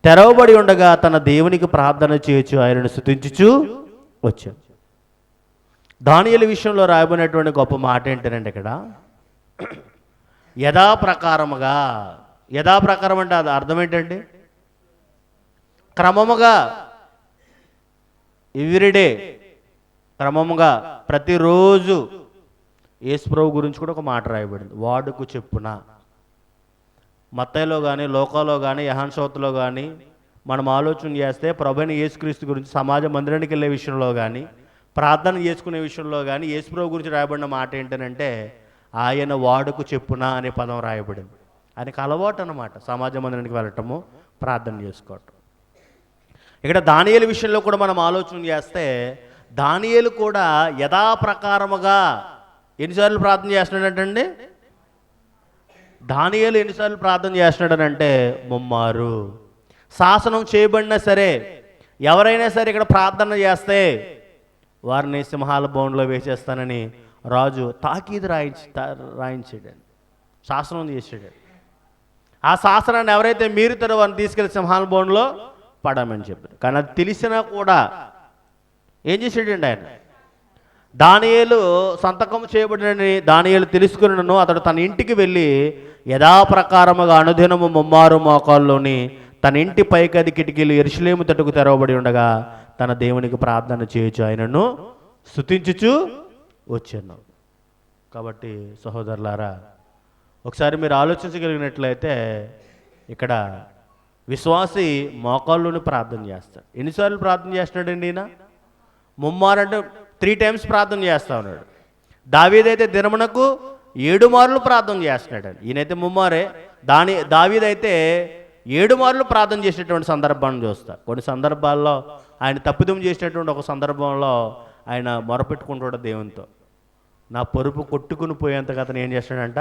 తెరవబడి ఉండగా తన దేవునికి ప్రార్థన చేయొచ్చు, ఆయనను స్తుతించుచు వచ్చాడు. దానియేలు విషయంలో రాయబడినటువంటి గొప్ప మాట ఏంటంటే ఇక్కడ యథాప్రకారముగా. యథాప్రకారం అంటే అది అర్థం ఏంటండి? క్రమముగా, ఎవ్రీడే, క్రమముగా, ప్రతిరోజు. యేసుప్రభు గురించి కూడా ఒక మాట రాయబడింది, వాడుకు చెప్పున. మత్తయిలో కానీ, లోకాలో కానీ, యెహోషువలో కానీ మనం ఆలోచన చేస్తే ప్రభువైన యేసుక్రీస్తు గురించి సమాజ మందిరానికి వెళ్ళే విషయంలో కానీ, ప్రార్థన చేసుకునే విషయంలో కానీ యేసుప్రభు గురించి రాయబడిన మాట ఏంటంటే ఆయన వాడుకు చెప్పున అనే పదం రాయబడింది. ఆయనకు అలవాటు అన్నమాట సమాజ మందిరానికి వెళ్ళటము, ప్రార్థన చేసుకోవటం. ఇక్కడ దానియేలు విషయంలో కూడా మనం ఆలోచన చేస్తే దానియేలు కూడా యథాప్రకారముగా ఎన్నిసార్లు ప్రార్థన చేస్తున్నాడంటండి? దానియేలు ఎన్నిసార్లు ప్రార్థన చేస్తున్నాడనంటే ముమ్మారు. శాసనం చేయబడినా సరే, ఎవరైనా సరే ఇక్కడ ప్రార్థన చేస్తే వారిని సింహాల బోన్లో వేసేస్తానని రాజు తాకీదు రాయించాడు, శాసనం చేసాడు. ఆ శాసనాన్ని ఎవరైతే మీరుతారో వారిని తీసుకెళ్లి సింహాల బోన్లో పడమని చెప్పారు. కానీ అది తెలిసినా కూడా ఏం చేసాడండి ఆయన? దానియేలు సంతకం చేయబడినని దానియేలు తెలుసుకున్నను అతడు తన ఇంటికి వెళ్ళి యథాప్రకారముగా అనుదినము ముమ్మారు మోకాల్లోని తన ఇంటి పైకది కిటికీలు యెరూషలేము తట్టుకు తెరవబడి ఉండగా తన దేవునికి ప్రార్థన చేయొచ్చు, ఆయనను స్తుతించుచు వచ్చాను. కాబట్టి సహోదరులారా, ఒకసారి మీరు ఆలోచించగలిగినట్లయితే ఇక్కడ విశ్వాసి మోకాళ్ళలోని ప్రార్థన చేస్తాడు. ఎన్నిసార్లు ప్రార్థన చేస్తున్నాడండి ఈయన? ముమ్మారంటే 3 times ప్రార్థన చేస్తా ఉన్నాడు. దావీదైతే దినమునకు 7 మార్లు ప్రార్థన చేస్తున్నాడు. ఈయనైతే ముమ్మారే. దావీదైతే 7 మార్లు ప్రార్థన చేసినటువంటి సందర్భాన్ని చూస్తా. కొన్ని సందర్భాల్లో ఆయన తప్పిదం చేసినటువంటి ఒక సందర్భంలో ఆయన మొరపెట్టుకుంటాడు దేవునితో. నా పరుపు కొట్టుకుని పోయేంతగా అతను ఏం చేస్తాడంట,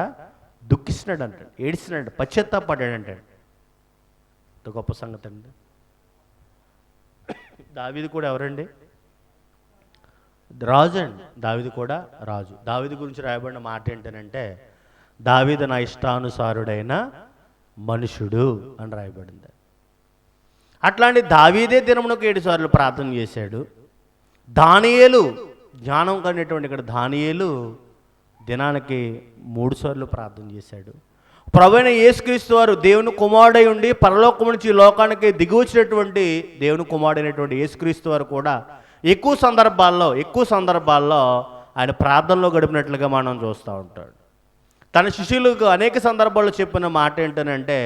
దుఃఖిస్తున్నాడు అంటాడు, ఏడిస్తున్నాడు, పశ్చాత్తాపడ్డాడు అంటాడు. ఇంత గొప్ప సంగతి అండి. దావీదు కూడా ఎవరండి? రాజు అండి. దావీదు కూడా రాజు. దావీదు గురించి రాయబడిన మాట ఏంటంటే, దావీదు నా ఇష్టానుసారుడైన మనుషుడు అని రాయబడింది. అట్లాంటి దావీదే దినమునకు 7 సార్లు ప్రార్థన చేశాడు. దానియేలు, జ్ఞానం కలిగినటువంటి ఇక్కడ దానియేలు దినానికి 3 సార్లు ప్రార్థన చేశాడు. ప్రభువైన యేసుక్రీస్తు వారు దేవుని కుమారుడై ఉండి పరలోకం నుంచి ఈ లోకానికి దిగి వచ్చినటువంటి దేవుని కుమారుడైనటువంటి యేసుక్రీస్తు వారు కూడా ఎక్కువ సందర్భాల్లో ఆయన ప్రార్థనలో గడిపినట్లుగా మనం చూస్తూ ఉంటాడు. తన శిష్యులకు అనేక సందర్భాల్లో చెప్పిన మాట ఏంటనంటే,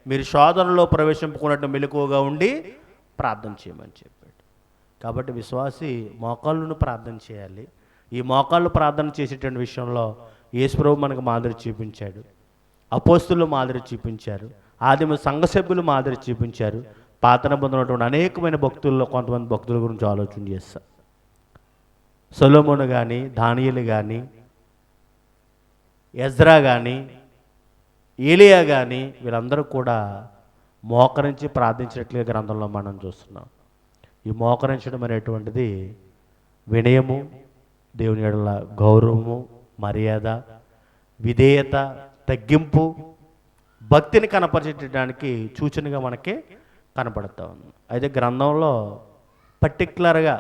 మీరు శోధనలో ప్రవేశింపుకున్నట్టు మెలకువగా ఉండి ప్రార్థన చేయమని చెప్పాడు. కాబట్టి విశ్వాసి మోకాళ్ళను ప్రార్థన చేయాలి. ఈ మోకాళ్ళు ప్రార్థన చేసేటువంటి విషయంలో యేసు ప్రభువు మనకు మాదిరి చూపించాడు. అపోస్తులు మాదిరి చూపించారు. ఆదిమ సంఘ సభ్యులు మాదిరి చూపించారు. పాత నిబంధనటువంటి అనేకమైన భక్తుల్లో కొంతమంది భక్తుల గురించి ఆలోచన చేస్తారు. సొలొమోను కానీ, దానియేలు కానీ, ఎజ్రా కానీ, ఏలియా కానీ వీళ్ళందరూ కూడా మోకరించి ప్రార్థించినట్లుగా గ్రంథంలో మనం చూస్తున్నాం. ఈ మోకరించడం అనేటువంటిది వినయము, దేవుని యెడల గౌరవము, మర్యాద, విధేయత, తగ్గింపు, భక్తిని కనపరచడానికి సూచనగా మనకి కనపడతా ఉంది. అయితే గ్రంథంలో పర్టికులర్గా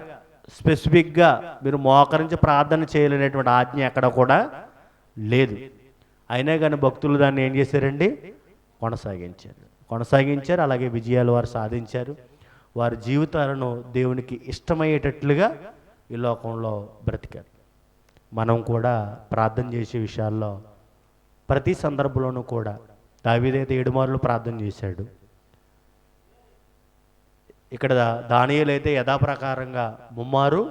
స్పెసిఫిక్గా మీరు మోకరించి ప్రార్థన చేయలేనటువంటి ఆజ్ఞ ఎక్కడ కూడా లేదు. అయినా కానీ భక్తులు దాన్ని ఏం చేశారండి, కొనసాగించారు. అలాగే విజయాలు వారు సాధించారు. వారి జీవితాలను దేవునికి ఇష్టమయ్యేటట్లుగా ఈ లోకంలో బ్రతికారు. మనం కూడా ప్రార్థన చేసే విషయాల్లో ప్రతి సందర్భంలోనూ కూడా దావీదైతే 7 మార్లు ప్రార్థన చేశాడు. ఇక్కడ దానియేలు అయితే యథాప్రకారంగా 3 మారు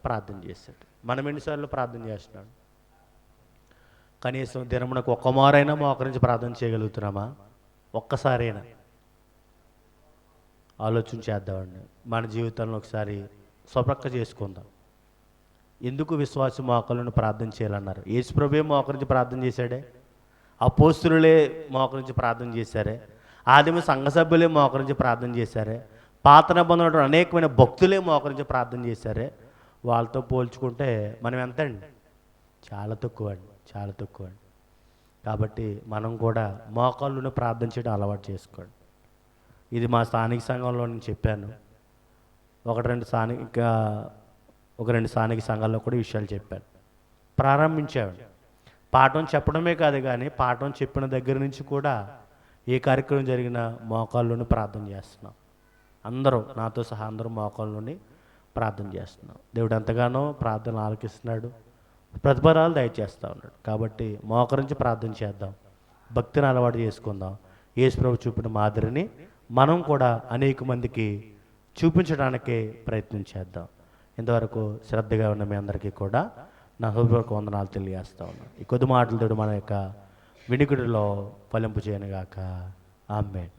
ప్రార్థన చేశాడు. మనం ఎన్నిసార్లు ప్రార్థన చేస్తున్నాడు? కనీసం దినమునకు 1 మారైనా మోకరించి ప్రార్థన చేయగలుగుతున్నామా? ఒక్కసారైనా ఆలోచన చేద్దామండి. మన జీవితంలో ఒకసారి స్వప్రక్క చేసుకుందాం. ఎందుకు విశ్వాసి మోకలను ప్రార్థన చేయాలన్నారు? యేసు ప్రభువే మోకరించి ప్రార్థన చేశాడే, అపోస్తులులే మోకరించి ప్రార్థన చేశారే, ఆదిమ సంఘ సభ్యులే మోకరించి ప్రార్థన చేశారే, పాత నిబంధనలో అనేకమైన భక్తులే మోకరించి ప్రార్థన చేశారే. వాళ్ళతో పోల్చుకుంటే మనం ఎంత అండి? చాలా తక్కువ అండి. కాబట్టి మనం కూడా మోకాళ్ళను ప్రార్థన చేయడం అలవాటు చేసుకోండి. ఇది మా స్థానిక సంఘంలో నేను చెప్పాను. ఒక రెండు స్థానిక సంఘాల్లో కూడా విషయాలు చెప్పాను. ప్రారంభించాడు. పాఠం చెప్పడమే కాదు కానీ పాఠం చెప్పిన దగ్గర నుంచి కూడా ఏ కార్యక్రమం జరిగినా మోకాళ్ళను ప్రార్థన చేస్తున్నాం. అందరూ నాతో సహా అందరూ మోకాళ్ళని ప్రార్థన చేస్తున్నాం. దేవుడు ఎంతగానో ప్రార్థన ఆలకిస్తున్నాడు, ప్రతిఫలాలు దయచేస్తూ ఉన్నాడు. కాబట్టి మోకరించి ప్రార్థన చేద్దాం, భక్తిని అలవాటు చేసుకుందాం. యేసు ప్రభు చూపిన మాదిరిని మనం కూడా అనేక మందికి చూపించడానికే ప్రయత్నం చేద్దాం. ఇంతవరకు శ్రద్ధగా ఉన్న మీ అందరికీ కూడా నా హృదయపూర్వక వందనాలు తెలియజేస్తా ఉన్నాను. ఈ కొద్ది మాటలతో మన యొక్క వినికిడిలో ఫలింపు చేయనుగాక. ఆమేన్.